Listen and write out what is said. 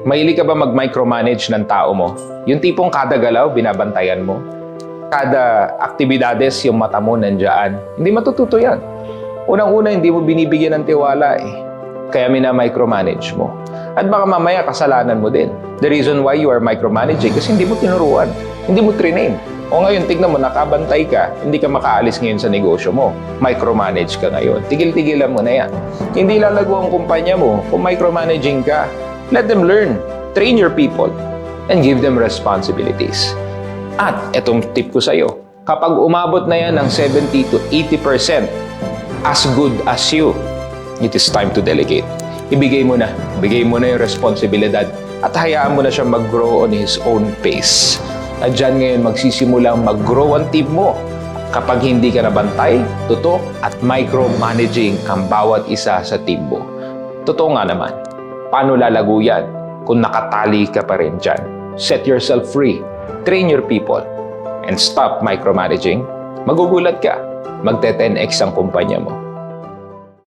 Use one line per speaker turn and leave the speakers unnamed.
Mahilig ka ba mag-micromanage ng tao mo? Yung tipong kada galaw, binabantayan mo. Kada aktibidades, yung mata mo nandyan. Hindi matututo yan. Unang-una, hindi mo binibigyan ng tiwala eh. Kaya mina-micromanage mo. At baka mamaya kasalanan mo din. The reason why you are micromanaging kasi hindi mo tinuruan. Hindi mo train. O ngayon, tignan mo, nakabantay ka, hindi ka makaalis ngayon sa negosyo mo. Micromanage ka ngayon. Tigil-tigilan mo na yan. Hindi lalago ang kumpanya mo kung micromanaging ka. Let them learn. Train your people and give them responsibilities. At etong tip ko sa'yo, kapag umabot na yan ng 70 to 80% as good as you, it is time to delegate. Ibigay mo na yung responsibilidad at hayaan mo na siya mag-grow on his own pace. At dyan ngayon magsisimulang mag-grow ang team mo kapag hindi ka nabantay, tutok at micromanaging ang bawat isa sa team mo. Totoo nga naman, paano lalago yan kung nakatali ka pa rin dyan? Set yourself free, train your people, and stop micromanaging. Magugulat ka, magte-10x ang kumpanya mo.